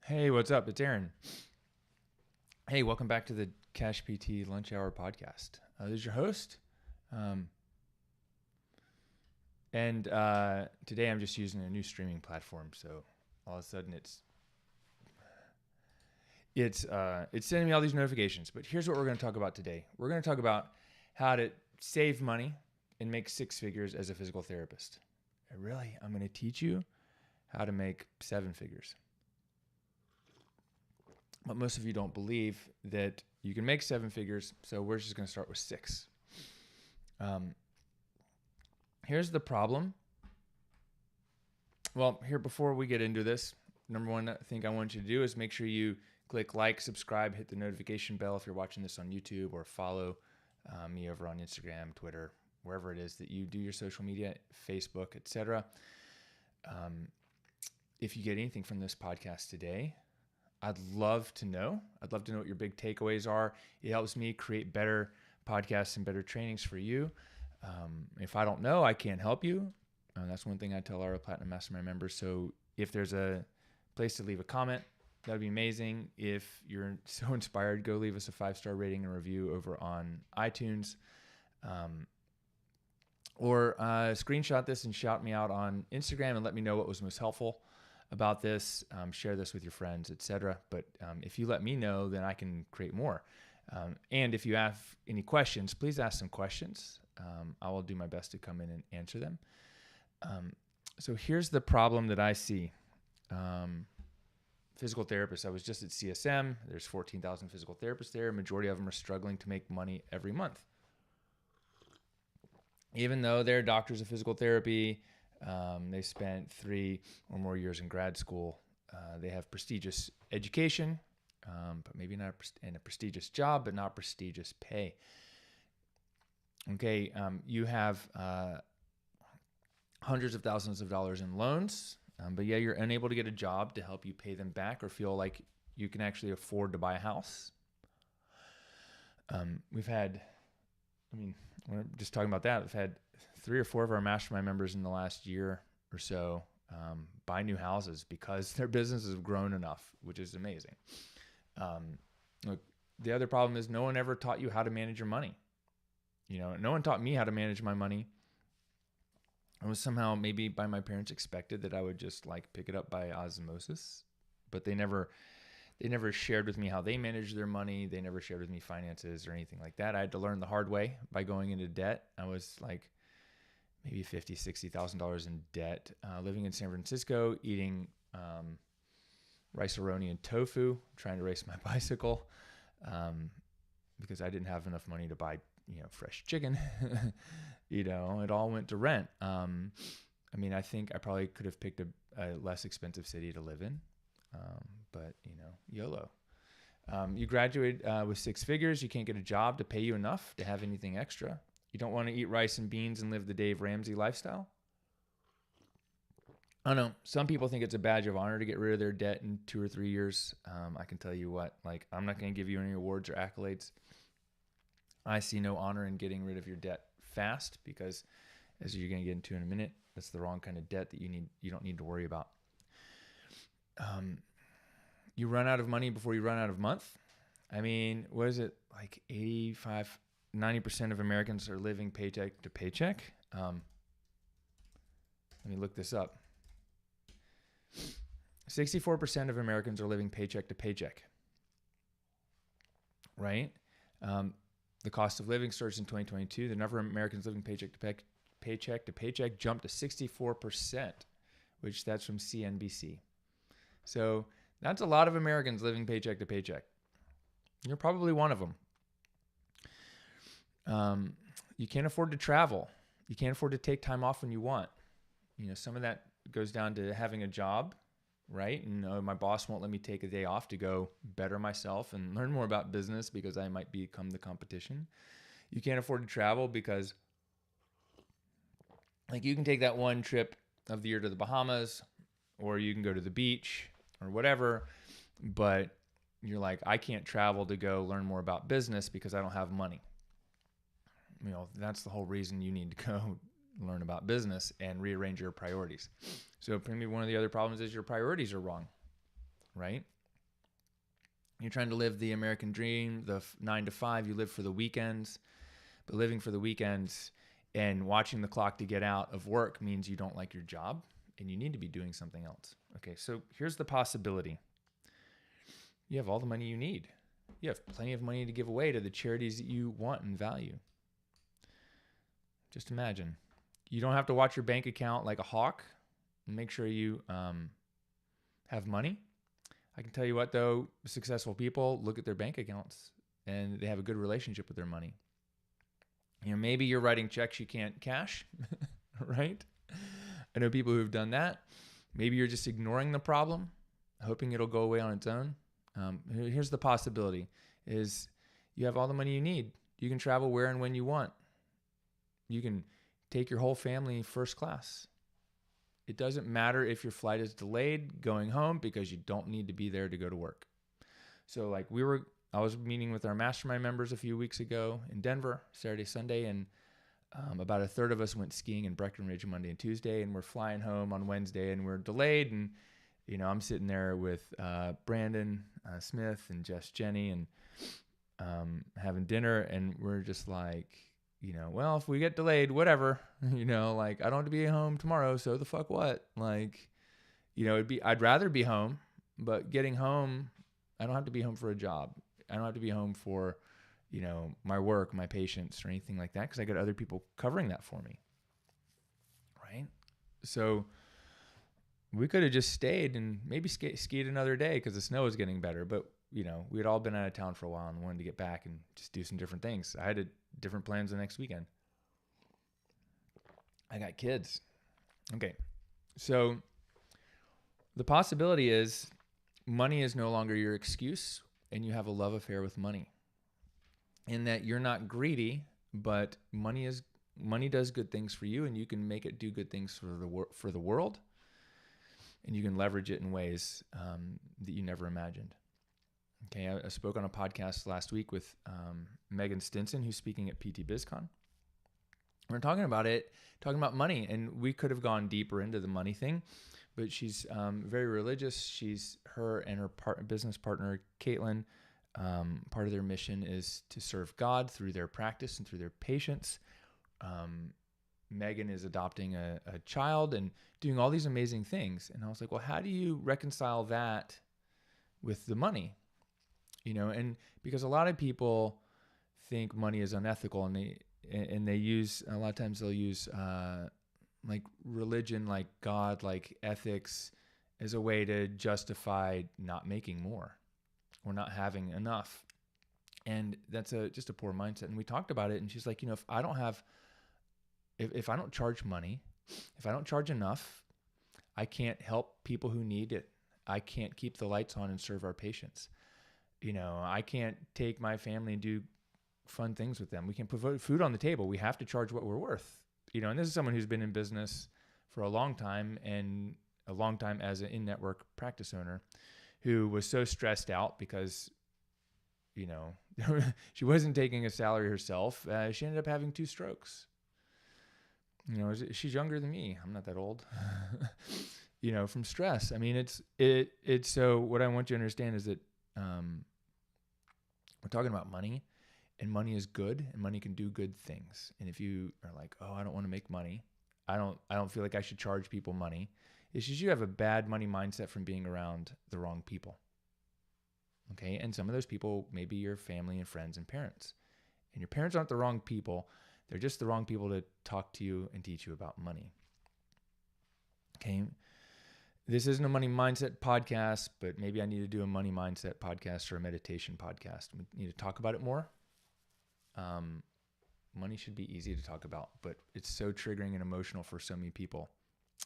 Hey, what's up? It's Aaron. Hey, welcome back to the Cash PT Lunch Hour podcast. This is your host. And today I'm just using a new streaming platform. So all of a sudden it's sending me all these notifications. But here's what we're going to talk about today. We're going to talk about how to save money and make six figures as a physical therapist. And really, I'm going to teach you how to make seven figures. But most of you don't believe that you can make seven figures, so we're just going to start with six. Here's the problem. Well, before we get into this, number one thing I want you to do is make sure you click like, subscribe, hit the notification bell if you're watching this on YouTube, or follow me over on Instagram, Twitter, wherever it is that you do your social media, Facebook, etc. If you get anything from this podcast today, I'd love to know. I'd love to know what your big takeaways are. It helps me create better podcasts and better trainings for you. If I don't know, I can't help you. That's one thing I tell our Platinum Mastermind members. So if there's a place to leave a comment, that'd be amazing. If you're so inspired, go leave us a 5-star rating and review over on iTunes. Or screenshot this and shout me out on Instagram and let me know what was most helpful about this. Share this with your friends, etc. But if you let me know, then I can create more. And if you have any questions, please ask some questions. I will do my best to come in and answer them. So here's the problem that I see. Physical therapists. I was just at CSM. There's 14,000 physical therapists there. Majority of them are struggling to make money every month. Even though they're doctors of physical therapy, they spent 3 or more years in grad school. They have prestigious education, but maybe not in a prestigious job, but not prestigious pay. Okay, you have hundreds of thousands of dollars in loans, but yeah, you're unable to get a job to help you pay them back or feel like you can actually afford to buy a house. We're just talking about that. We've had 3 or 4 of our mastermind members in the last year or so buy new houses because their businesses have grown enough, which is amazing. Look, the other problem is no one ever taught you how to manage your money. No one taught me how to manage my money. I was somehow, maybe by my parents, expected that I would just like pick it up by osmosis, but they never shared with me how they managed their money. They never shared with me finances or anything like that. I had to learn the hard way by going into debt. I was like maybe $50,000, $60,000 in debt, living in San Francisco, eating rice-a-roni and tofu, trying to race my bicycle because I didn't have enough money to buy fresh chicken. It all went to rent. I think I probably could have picked a less expensive city to live in. But YOLO. You graduate with 6 figures. You can't get a job to pay you enough to have anything extra. You don't want to eat rice and beans and live the Dave Ramsey lifestyle. I don't know. Some people think it's a badge of honor to get rid of their debt in 2 or 3 years. I can tell you what, I'm not going to give you any awards or accolades. I see no honor in getting rid of your debt fast because, as you're going to get into in a minute, that's the wrong kind of debt that you don't need to worry about. You run out of money before you run out of month. What is it? Like 90% of Americans are living paycheck to paycheck. Let me look this up. 64% of Americans are living paycheck to paycheck. Right? The cost of living surged in 2022. The number of Americans living paycheck to paycheck jumped to 64%, which that's from CNBC. So that's a lot of Americans living paycheck to paycheck. You're probably one of them. You can't afford to travel. You can't afford to take time off when you want. Some of that goes down to having a job, right? And my boss won't let me take a day off to go better myself and learn more about business because I might become the competition. You can't afford to travel because you can take that one trip of the year to the Bahamas, or you can go to the beach or whatever, but you're like, I can't travel to go learn more about business because I don't have money. That's the whole reason you need to go learn about business and rearrange your priorities. So maybe one of the other problems is your priorities are wrong, right? You're trying to live the American dream, the 9 to 5. You live for the weekends, but living for the weekends and watching the clock to get out of work means you don't like your job and you need to be doing something else. Okay, so here's the possibility. You have all the money you need. You have plenty of money to give away to the charities that you want and value. Just imagine. You don't have to watch your bank account like a hawk and make sure you have money. I can tell you what, though, successful people look at their bank accounts and they have a good relationship with their money. Maybe you're writing checks you can't cash, right? I know people who've done that. Maybe you're just ignoring the problem, hoping it'll go away on its own. Here's the possibility is you have all the money you need. You can travel where and when you want. You can take your whole family first class. It doesn't matter if your flight is delayed going home because you don't need to be there to go to work. So like I was meeting with our mastermind members a few weeks ago in Denver, Saturday, Sunday, and about a third of us went skiing in Breckenridge Monday and Tuesday, and we're flying home on Wednesday, and we're delayed. And, I'm sitting there with Brandon Smith and Jess Jenny and having dinner, and we're just like, well, if we get delayed, whatever, I don't have to be home tomorrow. So the fuck what? I'd rather be home, but getting home, I don't have to be home for a job. I don't have to be home for, my work, my patients or anything like that. Cause I got other people covering that for me. Right. So we could have just stayed and maybe skied another day cause the snow was getting better, but we had all been out of town for a while and wanted to get back and just do some different things. I had different plans the next weekend. I got kids. Okay. So the possibility is money is no longer your excuse and you have a love affair with money. In that you're not greedy, but money does good things for you and you can make it do good things for the world. And you can leverage it in ways that you never imagined. Okay, I spoke on a podcast last week with Megan Stinson, who's speaking at PT BizCon. We're talking about money, and we could have gone deeper into the money thing, but she's very religious. Her and her business partner, Caitlin, part of their mission is to serve God through their practice and through their patients. Megan is adopting a child and doing all these amazing things. And I was like, well, how do you reconcile that with the money? And because a lot of people think money is unethical and they use, a lot of times they'll use like religion, like God, like ethics as a way to justify not making more or not having enough. And that's just a poor mindset. And we talked about it and she's like, if I don't charge money, if I don't charge enough, I can't help people who need it. I can't keep the lights on and serve our patients. I can't take my family and do fun things with them. We can't put food on the table. We have to charge what we're worth. And this is someone who's been in business for a long time and a long time as an in-network practice owner who was so stressed out because, she wasn't taking a salary herself. She ended up having 2 strokes. She's younger than me. I'm not that old. From stress. I mean, it's so what I want you to understand is that we're talking about money, and money is good, and money can do good things. And if you are like, oh, I don't want to make money, I don't feel like I should charge people money, it's just you have a bad money mindset from being around the wrong people. Okay, and some of those people may be your family and friends and parents, and your parents aren't the wrong people. They're just the wrong people to talk to you and teach you about money. Okay. This isn't a money mindset podcast, but maybe I need to do a money mindset podcast or a meditation podcast. We need to talk about it more. Money should be easy to talk about, but it's so triggering and emotional for so many people.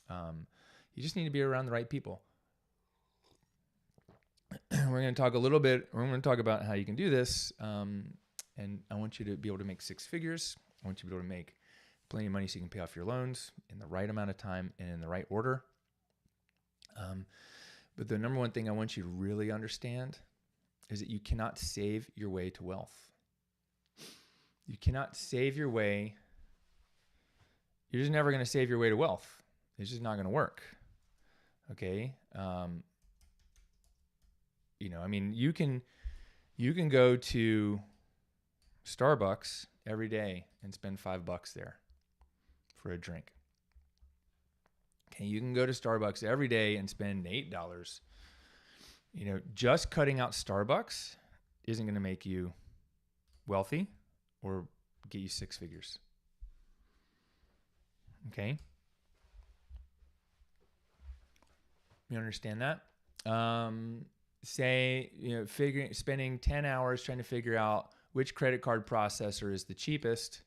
You just need to be around the right people. We're going to talk about how you can do this. And I want you to be able to make 6 figures. I want you to be able to make plenty of money so you can pay off your loans in the right amount of time and in the right order. But the number one thing I want you to really understand is that you cannot save your way to wealth. You cannot save your way. You're just never going to save your way to wealth. It's just not going to work. Okay. You can You can go to Starbucks every day and spend $5 there for a drink. Okay, you can go to Starbucks every day and spend $8. Just cutting out Starbucks isn't going to make you wealthy or get you six figures. Okay? You understand that? Spending 10 hours trying to figure out which credit card processor is the cheapest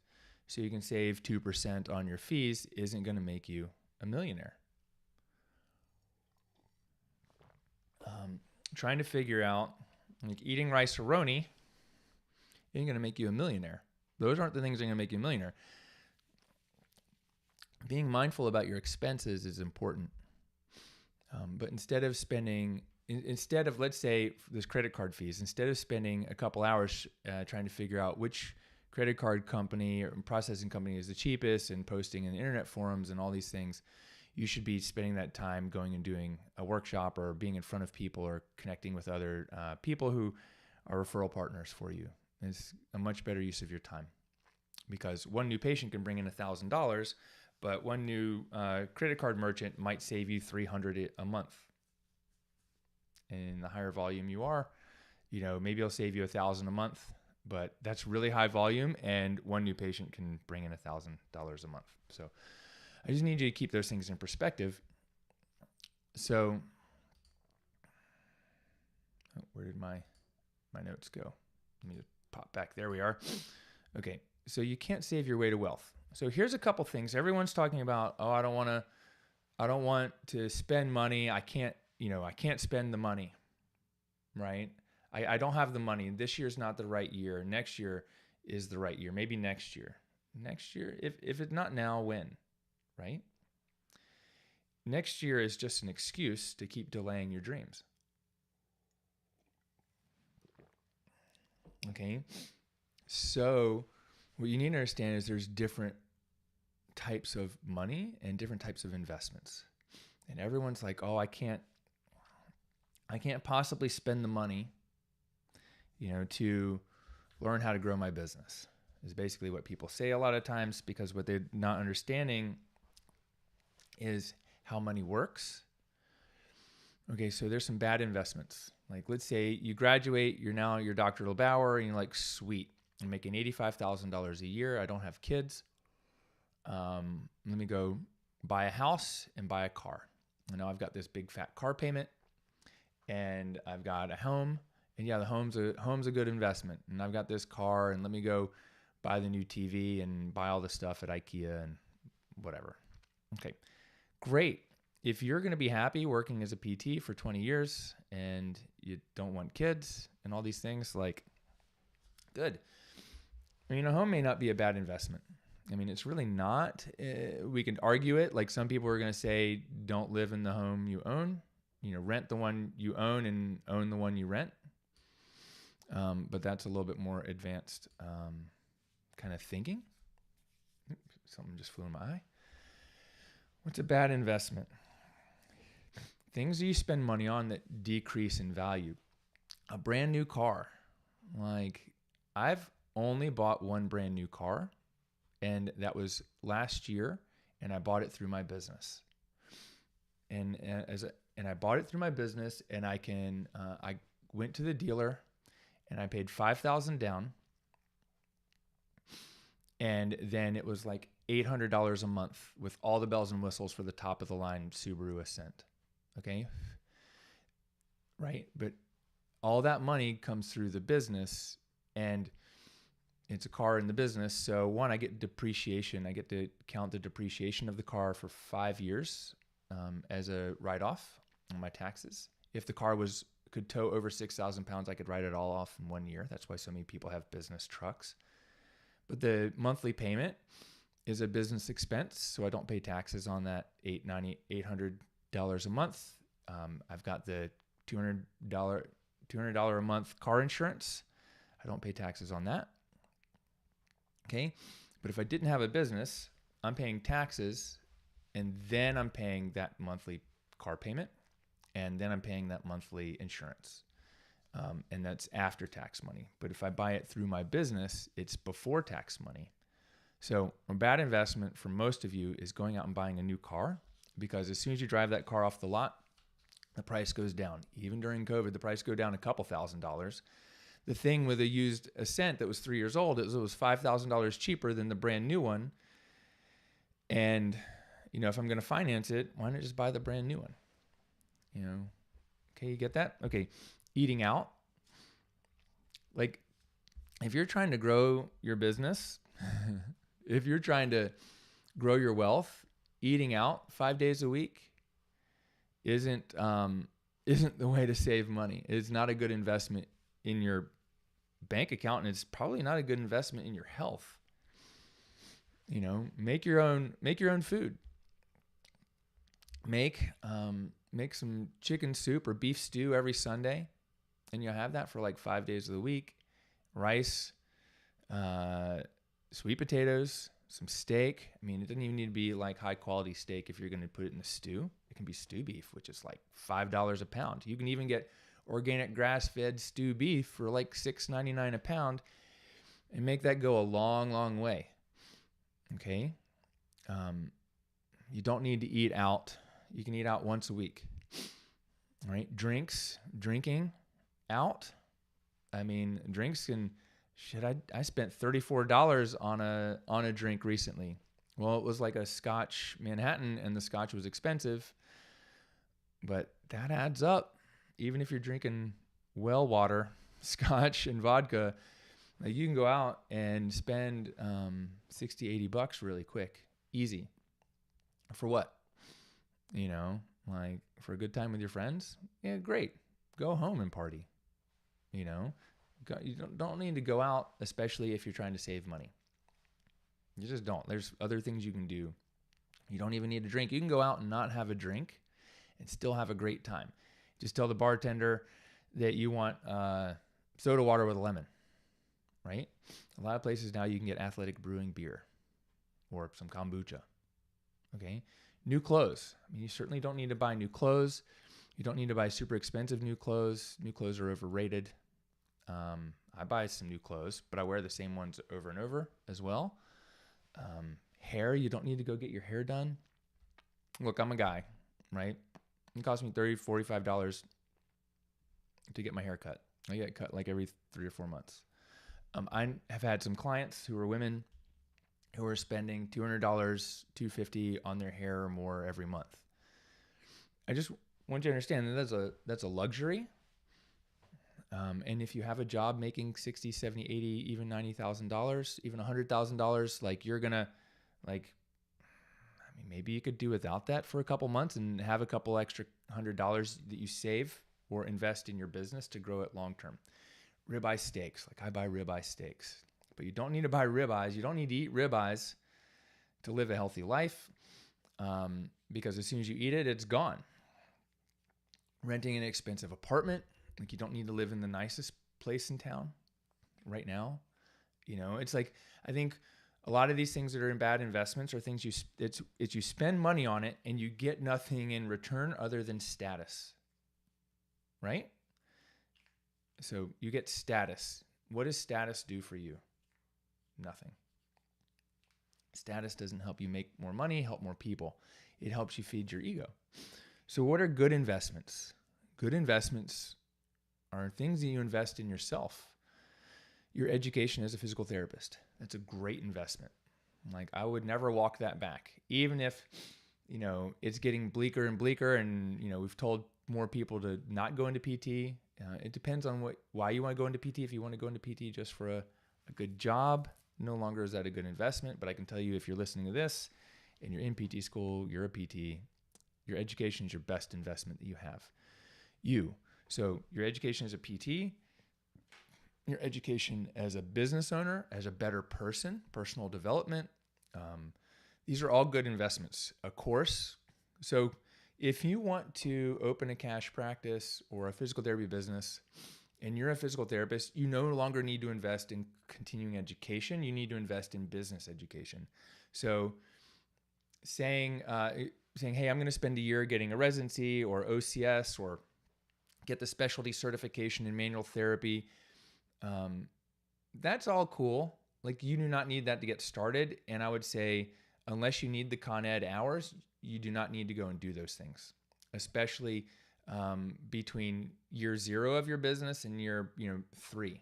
so you can save 2% on your fees isn't going to make you a millionaire. Trying to figure out, like, eating rice-a-roni ain't going to make you a millionaire. Those aren't the things that are going to make you a millionaire. Being mindful about your expenses is important. But instead of, let's say, this credit card fees, instead of spending a couple hours trying to figure out which credit card company or processing company is the cheapest and posting in internet forums and all these things, you should be spending that time going and doing a workshop or being in front of people or connecting with other people who are referral partners for you. It's a much better use of your time, because one new patient can bring in $1,000, but one new credit card merchant might save you $300 a month. And the higher volume you are, maybe it'll save you $1,000 a month, but that's really high volume, and one new patient can bring in $1,000 a month. So I just need you to keep those things in perspective. So, where did my notes go? Let me just pop back. There we are. Okay, so you can't save your way to wealth. So here's a couple things. Everyone's talking about, I don't want to spend money. I can't spend the money, right? I don't have the money. This year's not the right year. Next year is the right year. Maybe next year. Next year, if it's not now, when? Right? Next year is just an excuse to keep delaying your dreams. Okay? So what you need to understand is there's different types of money and different types of investments. And everyone's like, I can't possibly spend the money, to learn how to grow my business, is basically what people say a lot of times, because what they're not understanding is how money works. Okay, so there's some bad investments. Like, let's say you graduate, you're now your doctoral Bauer, and you're like, sweet, I'm making $85,000 a year. I don't have kids. Let me go buy a house and buy a car. And now I've got this big fat car payment, and I've got a home. And yeah, the home's a good investment. And I've got this car, and let me go buy the new TV and buy all the stuff at IKEA and whatever. Okay, great. If you're going to be happy working as a PT for 20 years and you don't want kids and all these things, like, good. I mean, a home may not be a bad investment. I mean, it's really not. We can argue it. Like, some people are going to say, don't live in the home you own. Rent the one you own and own the one you rent. But that's a little bit more advanced kind of thinking. Something just flew in my eye. What's a bad investment? Things that you spend money on that decrease in value. A brand new car. Like, I've only bought one brand new car, and that was last year, and I bought it through my business. And I bought it through my business, and I went to the dealer, and I paid $5,000 down, and then it was like $800 a month with all the bells and whistles for the top of the line Subaru Ascent. Okay? Right? But all that money comes through the business, and it's a car in the business. So one, I get depreciation. I get to count the depreciation of the car for 5 years as a write-off on my taxes. If the car could tow over 6,000 pounds, I could write it all off in 1 year. That's why so many people have business trucks. But the monthly payment is a business expense, so I don't pay taxes on that $800 a month. I've got the $200 a month car insurance. I don't pay taxes on that. Okay, but if I didn't have a business, I'm paying taxes, and then I'm paying that monthly car payment, and then I'm paying that monthly insurance. and that's after tax money. But if I buy it through my business, it's before tax money. So a bad investment for most of you is going out and buying a new car, because as soon as you drive that car off the lot, the price goes down. Even during COVID, the price go down a couple $1,000s. The thing with a used Ascent that was 3 years old, it was $5,000 cheaper than the brand new one. And, if I'm going to finance it, why not just buy the brand new one? Okay, you get that? Okay, eating out. Like, if you're trying to grow your business, if you're trying to grow your wealth, eating out 5 days a week isn't the way to save money. It's not a good investment in your bank account, and it's probably not a good investment in your health. Make your own food. Make some chicken soup or beef stew every Sunday, and you'll have that for like 5 days of the week. Rice, sweet potatoes, some steak. I mean, it doesn't even need to be like high quality steak if you're going to put it in a stew. It can be stew beef, which is like $5 a pound. You can even get organic grass-fed stew beef for like $6.99 a pound and make that go a long, long way. Okay? You don't need to eat out. You can eat out once a week. All right? Drinking out. I mean, drinks can... I spent $34 on a drink recently. Well, it was like a Scotch Manhattan, and the Scotch was expensive, but that adds up. Even if you're drinking well water, Scotch and vodka, like you can go out and spend $60-$80 really quick, easy. For what? Like for a good time with your friends? Yeah, great. Go home and party. You don't need to go out, especially if you're trying to save money. You just don't. There's other things you can do. You don't even need a drink. You can go out and not have a drink and still have a great time. Just tell the bartender that you want soda water with a lemon, right? A lot of places now you can get Athletic Brewing beer or some kombucha, okay? New clothes. I mean, you certainly don't need to buy new clothes. You don't need to buy super expensive new clothes. New clothes are overrated. I buy some new clothes, but I wear the same ones over and over as well. Hair, you don't need to go get your hair done. Look, I'm a guy, right? It costs me $30, $45 to get my hair cut. I get cut like every 3 or 4 months. I have had some clients who are women who are spending $200, $250 on their hair or more every month. I just want you to understand that that's a luxury. And if you have a job making $60, $70, $80, even $90,000, even $100,000, like you're gonna, maybe you could do without that for a couple months and have a couple extra $100 that you save or invest in your business to grow it long term. Ribeye steaks, like I buy ribeye steaks, but you don't need to buy ribeyes. You don't need to eat ribeyes to live a healthy life, because as soon as you eat it, it's gone. Renting an expensive apartment. Like you don't need to live in the nicest place in town right now. It's like, I think a lot of these things that are in bad investments are things you spend money on it and you get nothing in return other than status, right? So you get status. What does status do for you? Nothing. Status doesn't help you make more money, help more people. It helps you feed your ego. So what are good investments? Good investments are things that you invest in yourself. Your education as a physical therapist. That's a great investment. Like I would never walk that back. Even if, it's getting bleaker and bleaker and, we've told more people to not go into PT. It depends on why you want to go into PT. If you want to go into PT just for a good job, no longer is that a good investment. But I can tell you, if you're listening to this and you're in PT school, you're a PT, your education is your best investment that you have. So your education as a PT, your education as a business owner, as a better person, personal development, these are all good investments. A course. So if you want to open a cash practice or a physical therapy business and you're a physical therapist, you no longer need to invest in continuing education. You need to invest in business education. So saying, hey, I'm going to spend a year getting a residency or OCS or get the specialty certification in manual therapy. That's all cool. Like, you do not need that to get started. And I would say, unless you need the Con Ed hours, you do not need to go and do those things, especially between year 0 of your business and year 3.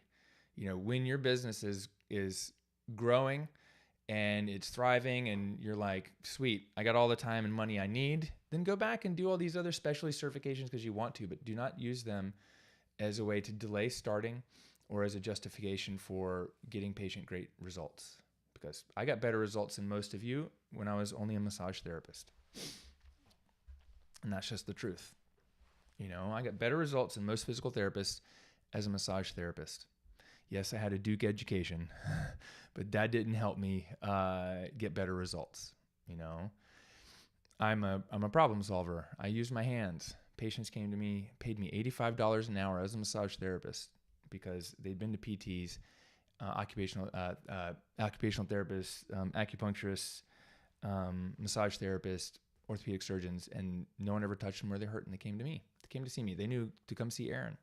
When your business is growing and it's thriving and you're like, sweet, I got all the time and money I need, then go back and do all these other specialty certifications because you want to, but do not use them as a way to delay starting or as a justification for getting patient great results. Because I got better results than most of you when I was only a massage therapist. And that's just the truth. I got better results than most physical therapists as a massage therapist. Yes, I had a Duke education, but that didn't help me get better results. I'm a problem solver. I use my hands. Patients came to me, paid me $85 an hour as a massage therapist because they'd been to PTs, occupational therapists, acupuncturists, massage therapists, orthopedic surgeons, and no one ever touched them where they hurt, and they came to me. They came to see me. They knew to come see Aaron.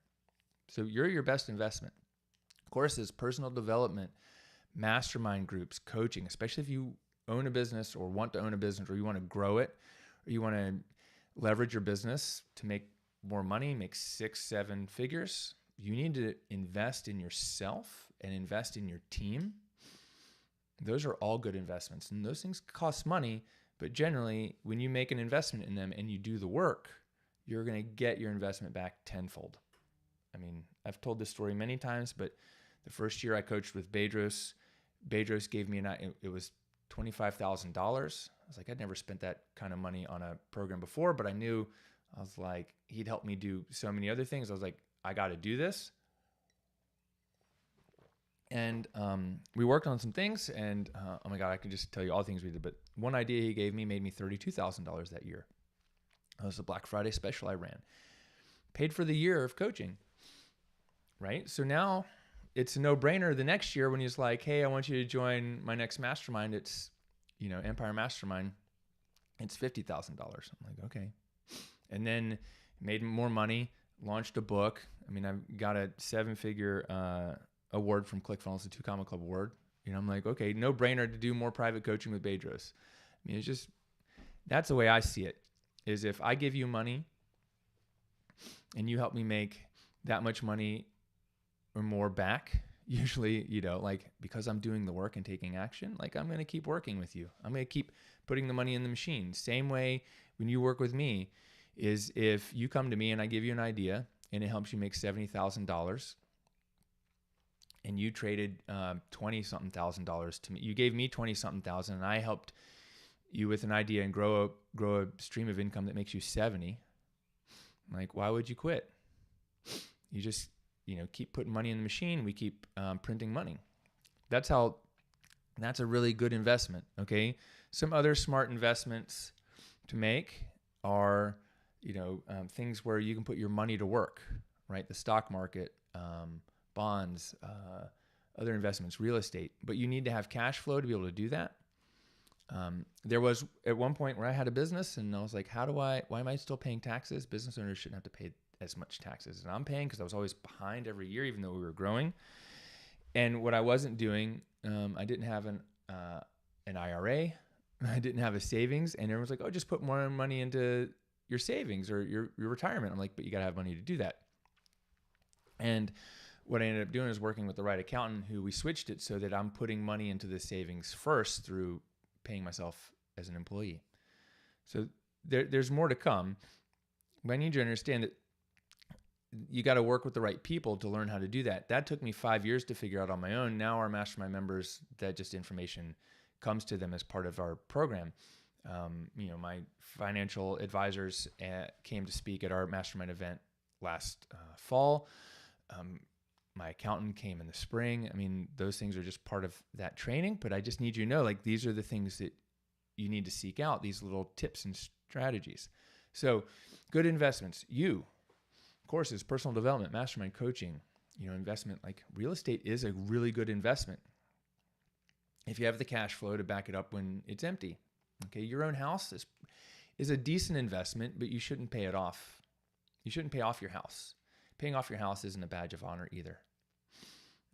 So you're your best investment. Courses, personal development, mastermind groups, coaching, especially if you own a business or want to own a business or you want to grow it or you want to leverage your business to make more money, make 6-7 figures. You need to invest in yourself and invest in your team. Those are all good investments, and those things cost money, but generally when you make an investment in them and you do the work, you're going to get your investment back tenfold. I mean, I've told this story many times, but the first year I coached with Bedros gave me it was $25,000. I was like, I'd never spent that kind of money on a program before, but I was like, he'd helped me do so many other things. I was like, I got to do this. And we worked on some things, and oh my God, I can just tell you all the things we did. But one idea he gave me made me $32,000 that year. That was a Black Friday special I ran. Paid for the year of coaching, right? So now it's a no-brainer the next year when he's like, hey, I want you to join my next mastermind. It's, Empire Mastermind. It's $50,000. I'm like, okay. And then made more money, launched a book. I mean, I've got a 7-figure award from ClickFunnels, the 2 Comma Club award. I'm like, okay, no-brainer to do more private coaching with Bedros. I mean, that's the way I see it, is if I give you money and you help me make that much money or more back, usually, because I'm doing the work and taking action, like, I'm going to keep working with you. I'm going to keep putting the money in the machine. Same way when you work with me is if you come to me and I give you an idea and it helps you make $70,000 and you traded 20-something thousand dollars to me. You gave me 20-something thousand and I helped you with an idea and grow a stream of income that makes you 70. Like, why would you quit? You just, keep putting money in the machine. We keep printing money. That's a really good investment. Okay. Some other smart investments to make are, things where you can put your money to work, right? The stock market, bonds, other investments, real estate, but you need to have cash flow to be able to do that. There was at one point where I had a business and I was like, why am I still paying taxes? Business owners shouldn't have to pay as much taxes as I'm paying, because I was always behind every year, even though we were growing. And what I wasn't doing, I didn't have an IRA. I didn't have a savings. And everyone's like, oh, just put more money into your savings or your retirement. I'm like, but you got to have money to do that. And what I ended up doing is working with the right accountant, who we switched it so that I'm putting money into the savings first through paying myself as an employee. So there's more to come. But I need you to understand that you got to work with the right people to learn how to do that. That took me 5 years to figure out on my own. Now our mastermind members, that just information comes to them as part of our program. My financial advisors came to speak at our mastermind event last fall. My accountant came in the spring. I mean, those things are just part of that training, but I just need you to know, like, these are the things that you need to seek out, these little tips and strategies. So good investments, courses, personal development, mastermind coaching, investment, like real estate is a really good investment if you have the cash flow to back it up when it's empty. Okay. Your own house is a decent investment, but you shouldn't pay it off. You shouldn't pay off your house. paying off your house isn't a badge of honor either.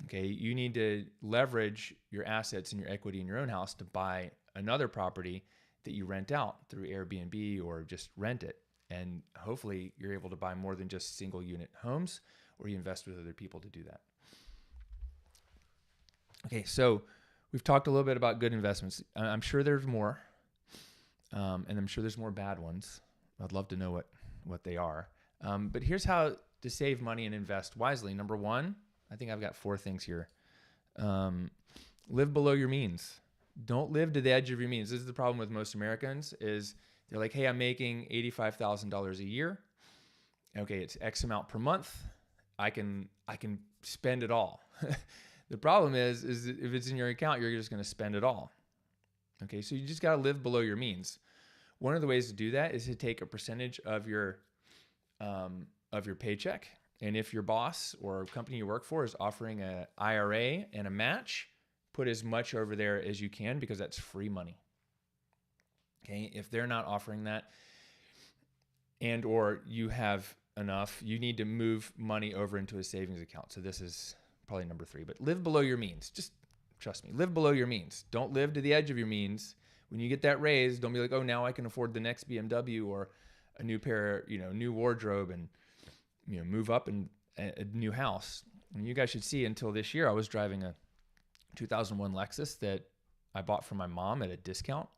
Okay, you need to leverage your assets and your equity in your own house to buy another property that you rent out through Airbnb or just rent it. And hopefully you're able to buy more than just single unit homes, or you invest with other people to do that. Okay, so we've talked a little bit about good investments. I'm sure there's more, and I'm sure there's more bad ones. I'd love to know what they are. But here's how to save money and invest wisely. Number one, I think I've got 4 things here. Live below your means. Don't live to the edge of your means. This is the problem with most Americans is they're like, hey, I'm making $85,000 a year. Okay, it's X amount per month. I can spend it all. The problem is if it's in your account, you're just going to spend it all. Okay, so you just got to live below your means. One of the ways to do that is to take a percentage of your paycheck. And if your boss or company you work for is offering an IRA and a match, put as much over there as you can because that's free money. Okay, if they're not offering that and or you have enough, you need to move money over into a savings account. So this is probably number 3, but live below your means. Just trust me, live below your means. Don't live to the edge of your means. When you get that raise, don't be like, oh, now I can afford the next BMW or a new pair, new wardrobe and, move up in a new house. And you guys should see until this year, I was driving a 2001 Lexus that I bought from my mom at a discount.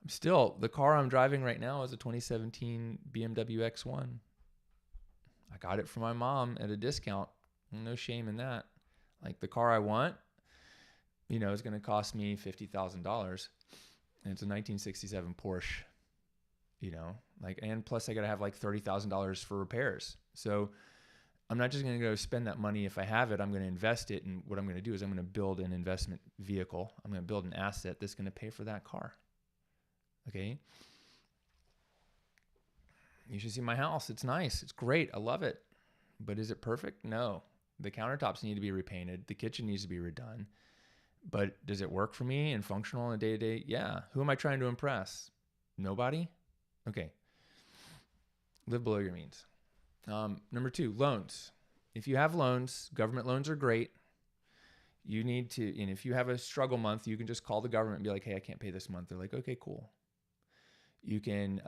The car I'm driving right now is a 2017 BMW X1. I got it from my mom at a discount. No shame in that. Like the car I want, is going to cost me $50,000. And it's a 1967 Porsche, and plus I got to have like $30,000 for repairs. So I'm not just going to go spend that money if I have it. I'm going to invest it. And what I'm going to do is I'm going to build an investment vehicle. I'm going to build an asset that's going to pay for that car. Okay. You should see my house. It's nice. It's great. I love it. But is it perfect? No. The countertops need to be repainted. The kitchen needs to be redone. But does it work for me and functional on a day-to-day? Yeah. Who am I trying to impress? Nobody? Okay. Live below your means. Number 2, loans. If you have loans, government loans are great. You need to, and if you have a struggle month, you can just call the government and be like, hey, I can't pay this month. They're like, okay, cool. You can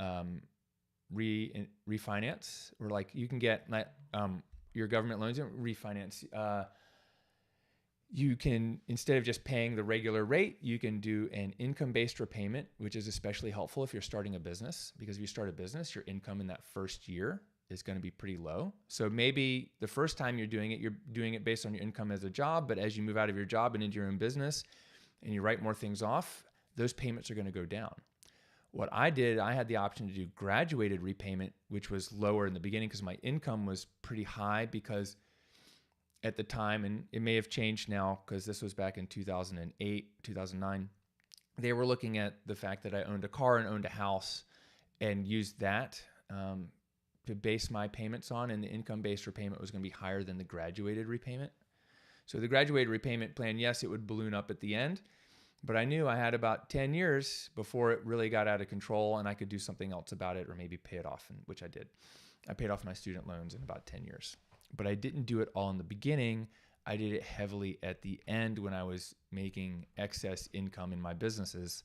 refinance, or like you can get your government loans and refinance. You can, instead of just paying the regular rate, you can do an income-based repayment, which is especially helpful if you're starting a business, because if you start a business, your income in that first year is going to be pretty low. So maybe the first time you're doing it based on your income as a job, but as you move out of your job and into your own business and you write more things off, those payments are going to go down. What I did, I had the option to do graduated repayment, which was lower in the beginning because my income was pretty high, because at the time, and it may have changed now because this was back in 2008, 2009, they were looking at the fact that I owned a car and owned a house and used that to base my payments on, and the income-based repayment was going to be higher than the graduated repayment. So the graduated repayment plan, yes, it would balloon up at the end, but I knew I had about 10 years before it really got out of control and I could do something else about it or maybe pay it off, which I did. I paid off my student loans in about 10 years. But I didn't do it all in the beginning. I did it heavily at the end when I was making excess income in my businesses,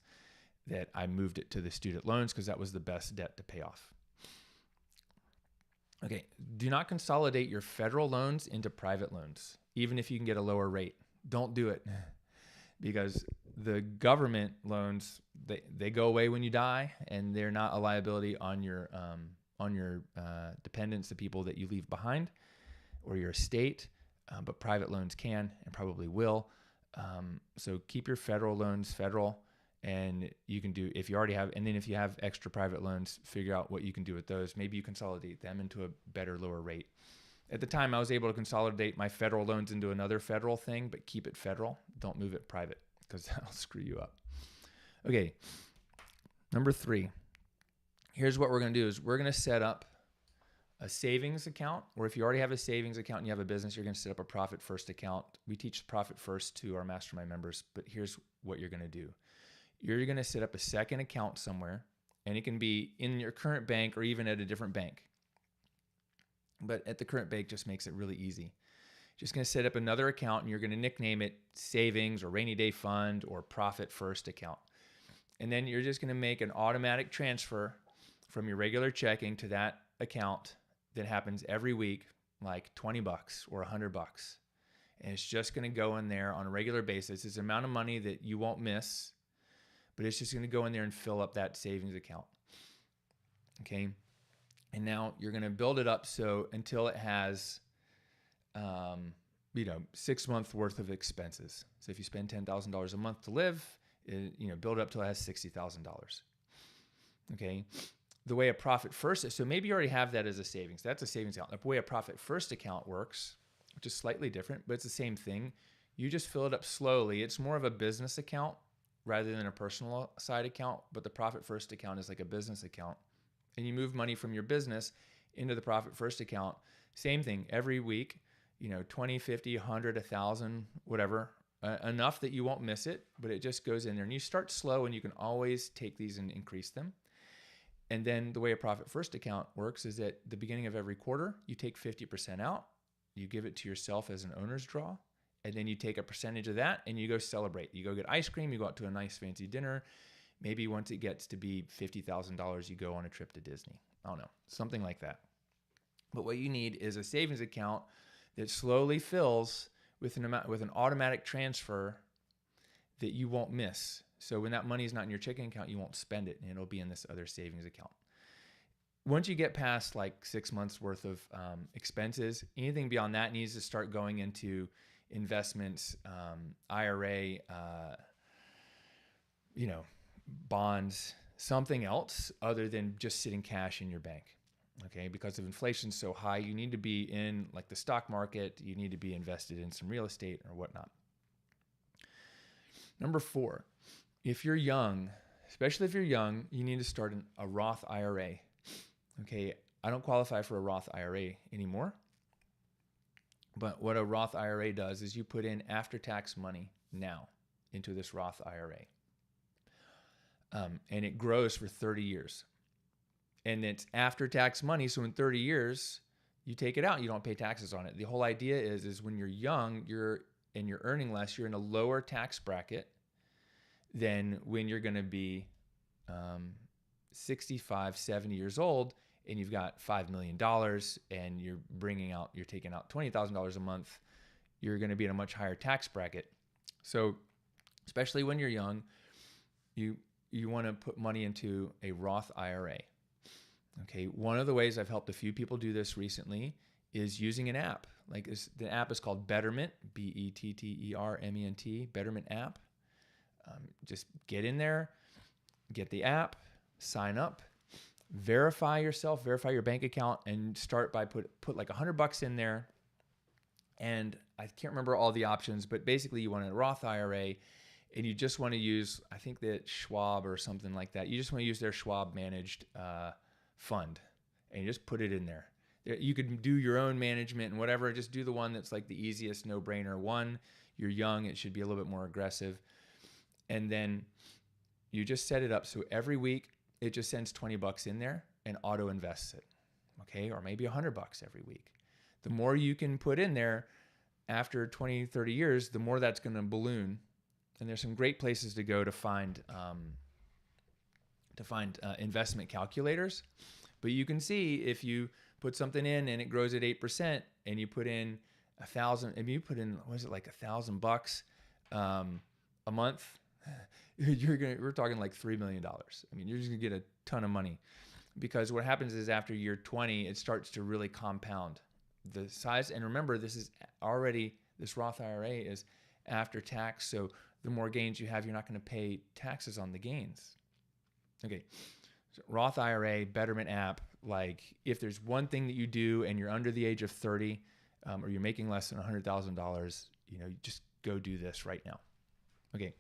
that I moved it to the student loans because that was the best debt to pay off. Okay, do not consolidate your federal loans into private loans, even if you can get a lower rate. Don't do it, because the government loans, they go away when you die, and they're not a liability on your dependents, the people that you leave behind, or your estate, but private loans can and probably will. So keep your federal loans federal, and you can do, if you already have, and then if you have extra private loans, figure out what you can do with those. Maybe you consolidate them into a better, lower rate. At the time, I was able to consolidate my federal loans into another federal thing, but keep it federal. Don't move it private, because that'll screw you up. Okay, number 3. Here's what we're going to do is we're going to set up a savings account, or if you already have a savings account and you have a business, you're going to set up a profit first account. We teach profit first to our mastermind members, but here's what you're going to do. You're going to set up a second account somewhere, and it can be in your current bank or even at a different bank. But at the current bank just makes it really easy. Just going to set up another account and you're going to nickname it savings or rainy day fund or profit first account. And then you're just going to make an automatic transfer from your regular checking to that account that happens every week, like $20 or $100. And it's just going to go in there on a regular basis. It's an amount of money that you won't miss, but it's just going to go in there and fill up that savings account. Okay. And now you're going to build it up so until it has 6 months worth of expenses. So if you spend $10,000 a month to live, build it up till it has $60,000. Okay. The way a profit first, so maybe you already have that as a savings. That's a savings account. The way a profit first account works, which is slightly different, but it's the same thing. You just fill it up slowly. It's more of a business account rather than a personal side account, but the profit first account is like a business account. And you move money from your business into the profit first account. Same thing every week, 20, 50, 100, 1,000, whatever, enough that you won't miss it, but it just goes in there. And you start slow and you can always take these and increase them. And then the way a profit first account works is at the beginning of every quarter, you take 50% out, you give it to yourself as an owner's draw, and then you take a percentage of that and you go celebrate. You go get ice cream, you go out to a nice fancy dinner. Maybe once it gets to be $50,000, you go on a trip to Disney. I don't know, something like that. But what you need is a savings account that slowly fills with an automatic transfer that you won't miss. So when that money is not in your checking account, you won't spend it, and it'll be in this other savings account. Once you get past like 6 months worth of expenses, anything beyond that needs to start going into investments, IRA, bonds, something else other than just sitting cash in your bank. Okay, because if inflation's so high, you need to be in like the stock market, you need to be invested in some real estate or whatnot. Number 4, if you're young, especially if you're young, you need to start a Roth IRA. Okay, I don't qualify for a Roth IRA anymore, but what a Roth IRA does is you put in after-tax money now into this Roth IRA. And it grows for 30 years. And it's after-tax money, so in 30 years, you take it out, you don't pay taxes on it. The whole idea is when you're young, you're earning less, you're in a lower tax bracket than when you're going to be 65, 70 years old, and you've got $5 million, and you're taking out $20,000 a month, you're going to be in a much higher tax bracket. So especially when you're young, you want to put money into a Roth IRA. Okay, one of the ways I've helped a few people do this recently is using an app. The app is called Betterment, Betterment, Betterment app. Just get in there, get the app, sign up, verify yourself, verify your bank account, and start by put like $100 in there. And I can't remember all the options, but basically you want a Roth IRA, and you just want to use, I think that Schwab or something like that. You just want to use their Schwab managed fund, and you just put it in there. You could do your own management and whatever. Just do the one that's like the easiest, no-brainer one. You're young, it should be a little bit more aggressive. And then you just set it up so every week it just sends $20 in there and auto invests it. Okay, or maybe $100 every week. The more you can put in there after 20, 30 years, the more that's going to balloon. And there's some great places to go to find investment calculators. But you can see if you put something in and it grows at 8%, and you put in $1,000 a month, we're talking like $3 million. I mean, you're just gonna get a ton of money, because what happens is after year 20, it starts to really compound the size. And remember, this Roth IRA is after tax. So the more gains you have, you're not going to pay taxes on the gains. Okay. So Roth IRA, Betterment app, like if there's one thing that you do and you're under the age of 30, or you're making less than $100,000, you just go do this right now. Okay.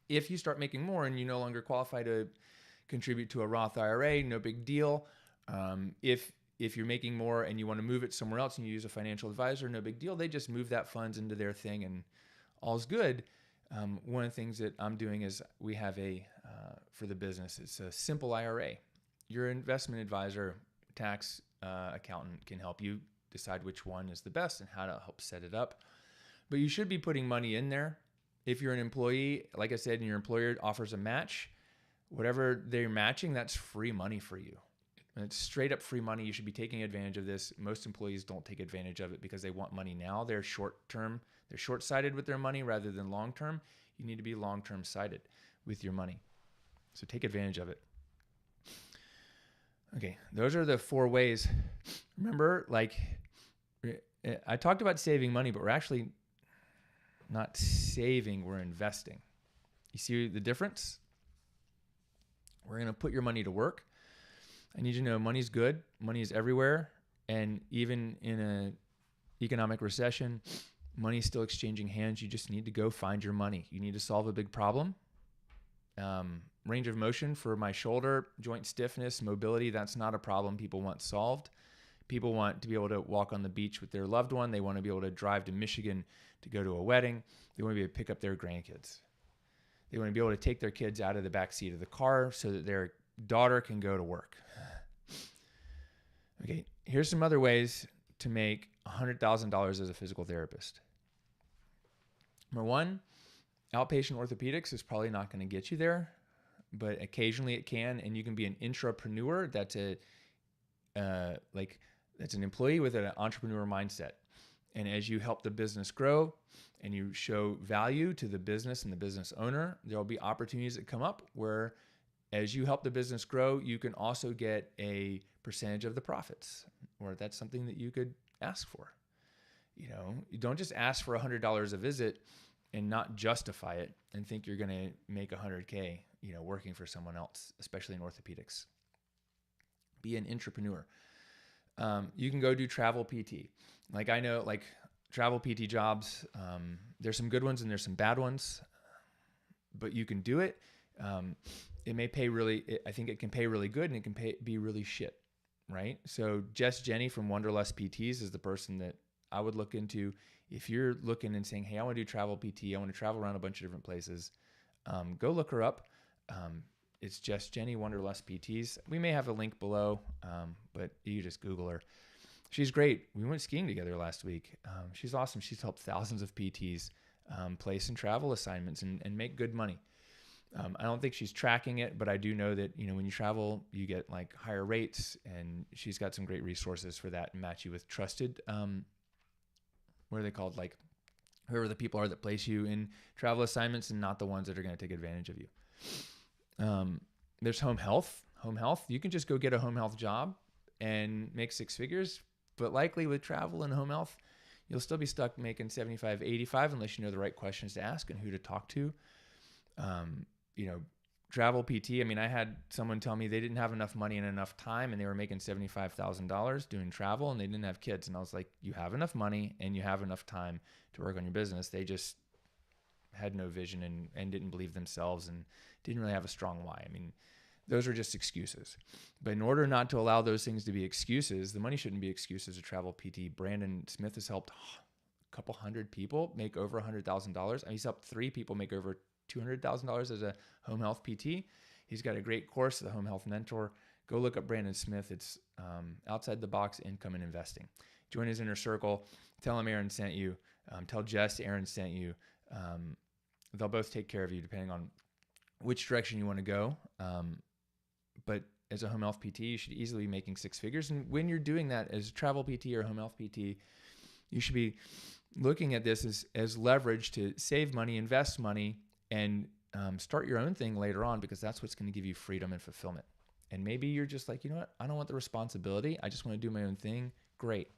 If you start making more and you no longer qualify to contribute to a Roth IRA, no big deal. If you're making more and you want to move it somewhere else and you use a financial advisor, no big deal. They just move that funds into their thing and all's good. One of the things that I'm doing is we have for the business, it's a simple IRA. Your investment advisor, tax accountant can help you decide which one is the best and how to help set it up. But you should be putting money in there. If you're an employee, like I said, and your employer offers a match, whatever they're matching, that's free money for you. And it's straight up free money. You should be taking advantage of this. Most employees don't take advantage of it because they want money now. They're short-term. They're short-sighted with their money rather than long-term. You need to be long-term sighted with your money. So take advantage of it. Okay, those are the 4 ways. Remember, like I talked about saving money, but we're actually not saving, we're investing. You see the difference? We're going to put your money to work. I need you to know money's good. Money is everywhere. And even in an economic recession, money's still exchanging hands. You just need to go find your money. You need to solve a big problem. Range of motion for my shoulder, joint stiffness, mobility, that's not a problem people want solved. People want to be able to walk on the beach with their loved one. They want to be able to drive to Michigan to go to a wedding. They want to be able to pick up their grandkids. They want to be able to take their kids out of the back seat of the car so that their daughter can go to work. Okay, here's some other ways to make $100,000 as a physical therapist. Number 1, outpatient orthopedics is probably not going to get you there, but occasionally it can, and you can be an intrapreneur. That's that's an employee with an entrepreneur mindset. And as you help the business grow and you show value to the business and the business owner, there'll be opportunities that come up where as you help the business grow, you can also get a percentage of the profits, or that's something that you could ask for. You know, you don't just ask for $100 a visit and not justify it and think you're going to make $100K, you know, working for someone else, especially in orthopedics. Be an intrapreneur. You can go do travel PT. Like I know, like travel PT jobs, there's some good ones and there's some bad ones, but you can do it. It may pay I think it can pay really good and it can be really shit, right? So Jess Jenny from Wanderlust PTs is the person that I would look into. If you're looking and saying, hey, I want to do travel PT, I want to travel around a bunch of different places, go look her up. It's Jess Jenny, Wanderlust PTs. We may have a link below, but you just Google her. She's great. We went skiing together last week. She's awesome. She's helped thousands of PTs place and travel assignments and make good money. I don't think she's tracking it, but I do know that, you know, when you travel, you get like higher rates, and she's got some great resources for that and match you with trusted, what are they called? Like whoever the people are that place you in travel assignments and not the ones that are going to take advantage of you. There's home health. Home health, you can just go get a home health job and make 6 figures, but likely with travel and home health, you'll still be stuck making 75, 85 unless you know the right questions to ask and who to talk to. You know, travel PT. I mean, I had someone tell me they didn't have enough money and enough time, and they were making $75,000 doing travel, and they didn't have kids. And I was like, you have enough money and you have enough time to work on your business. They just had no vision and didn't believe themselves and didn't really have a strong why. I mean, those are just excuses. But in order not to allow those things to be excuses, the money shouldn't be excuses to travel PT. Brandon Smith has helped a couple hundred people make over $100,000. He's helped 3 people make over $200,000 as a home health PT. He's got a great course, the Home Health Mentor. Go look up Brandon Smith. It's outside the box income and investing. Join his inner circle. Tell him Aaron sent you. Tell Jess Aaron sent you. They'll both take care of you depending on which direction you want to go. But as a home health PT, you should easily be making 6 figures. And when you're doing that as a travel PT or home health PT, you should be looking at this as leverage to save money, invest money, and start your own thing later on, because that's what's going to give you freedom and fulfillment. And maybe you're just like, you know what? I don't want the responsibility. I just want to do my own thing. Great.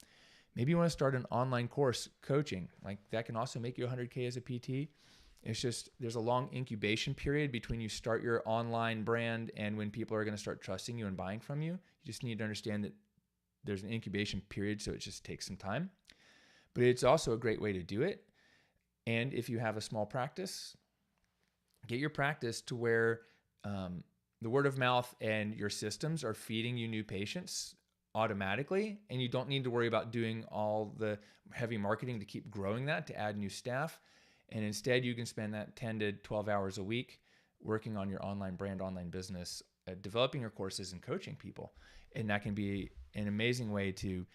Maybe you want to start an online course coaching. Like that can also make you 100K as a PT. It's just, there's a long incubation period between you start your online brand and when people are going to start trusting you and buying from you. You just need to understand that there's an incubation period, so it just takes some time. But it's also a great way to do it. And if you have a small practice, get your practice to where the word of mouth and your systems are feeding you new patients automatically, and you don't need to worry about doing all the heavy marketing to keep growing that, to add new staff. And instead, you can spend that 10 to 12 hours a week working on your online brand, online business, developing your courses and coaching people. And that can be an amazing way to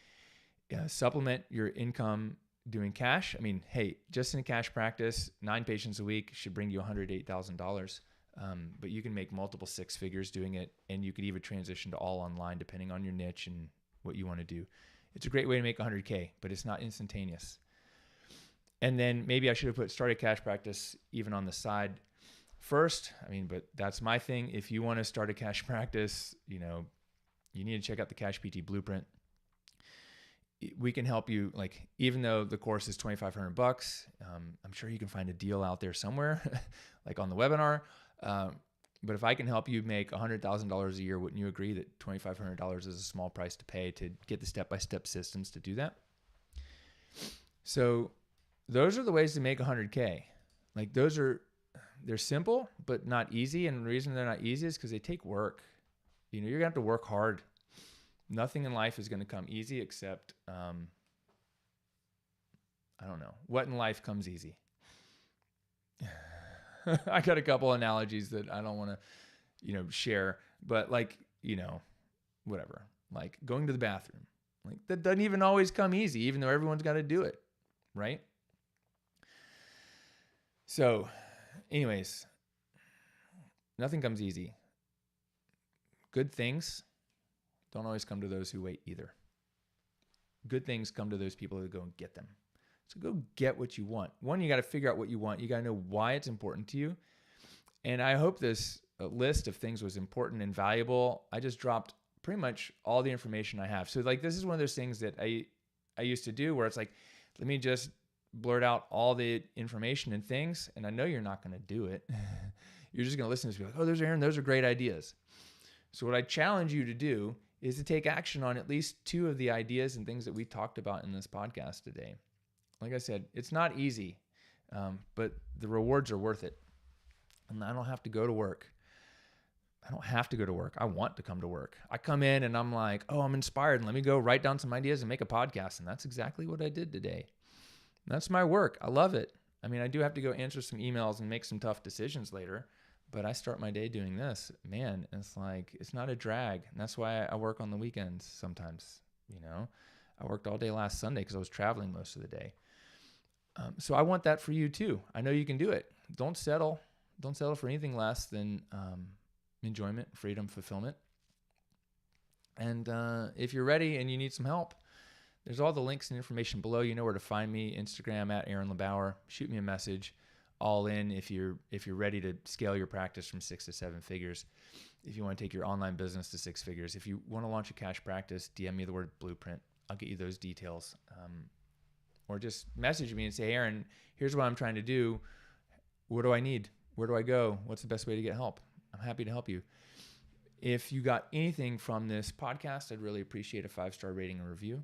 supplement your income doing cash. I mean, hey, just in a cash practice, 9 patients a week should bring you $108,000. But you can make multiple 6 figures doing it, and you could even transition to all online depending on your niche and what you want to do. It's a great way to make 100K, but it's not instantaneous. And then maybe I should have put start a cash practice even on the side first. I mean, but that's my thing. If you want to start a cash practice, you need to check out the Cash PT Blueprint. We can help you. Like, even though the course is $2,500, I'm sure you can find a deal out there somewhere, like on the webinar. But if I can help you make $100,000 a year, wouldn't you agree that $2,500 is a small price to pay to get the step-by-step systems to do that? So those are the ways to make 100K. Like, they're simple, but not easy. And the reason they're not easy is because they take work. You're going to have to work hard. Nothing in life is going to come easy except, I don't know. What in life comes easy? I got a couple analogies that I don't want to, share, but whatever. Like going to the bathroom. Like, that doesn't even always come easy, even though everyone's got to do it, right? So, anyways, nothing comes easy. Good things don't always come to those who wait either. Good things come to those people who go and get them. So go get what you want. One, you got to figure out what you want. You got to know why it's important to you. And I hope this list of things was important and valuable. I just dropped pretty much all the information I have. So this is one of those things that I used to do where it's like, let me just blurt out all the information and things. And I know you're not going to do it. You're just going to listen to this and be like, oh, there's Aaron. Those are great ideas. So what I challenge you to do is to take action on at least 2 of the ideas and things that we talked about in this podcast today. Like I said, it's not easy, but the rewards are worth it. And I don't have to go to work. I want to come to work. I come in and I'm like, oh, I'm inspired. And let me go write down some ideas and make a podcast. And that's exactly what I did today. That's my work. I love it. I mean, I do have to go answer some emails and make some tough decisions later, but I start my day doing this. Man, it's not a drag. And that's why I work on the weekends sometimes. I worked all day last Sunday because I was traveling most of the day. So I want that for you too. I know you can do it. Don't settle. Don't settle for anything less than enjoyment, freedom, fulfillment. And if you're ready and you need some help, there's all the links and information below. You know where to find me. Instagram at Aaron LeBauer. Shoot me a message. All in if you're ready to scale your practice from 6 to 7 figures. If you want to take your online business to 6 figures. If you want to launch a cash practice, DM me the word blueprint. I'll get you those details. Or just message me and say, Aaron, here's what I'm trying to do. What do I need? Where do I go? What's the best way to get help? I'm happy to help you. If you got anything from this podcast, I'd really appreciate a 5-star rating and review.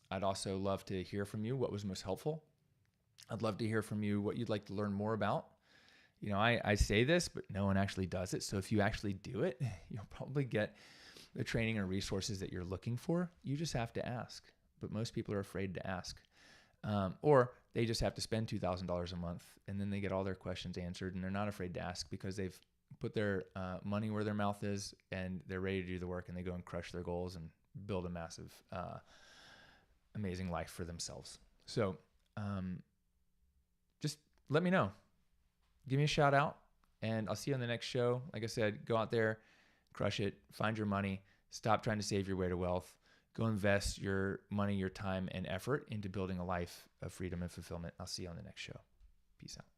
I'd also love to hear from you what was most helpful. I'd love to hear from you what you'd like to learn more about. I say this, but no one actually does it. So if you actually do it, you'll probably get the training and resources that you're looking for. You just have to ask. But most people are afraid to ask. Or they just have to spend $2,000 a month and then they get all their questions answered and they're not afraid to ask because they've put their money where their mouth is and they're ready to do the work and they go and crush their goals and build a massive, amazing life for themselves. So just let me know. Give me a shout out and I'll see you on the next show. Like I said, go out there, crush it, find your money, stop trying to save your way to wealth. Go invest your money, your time, and effort into building a life of freedom and fulfillment. I'll see you on the next show. Peace out.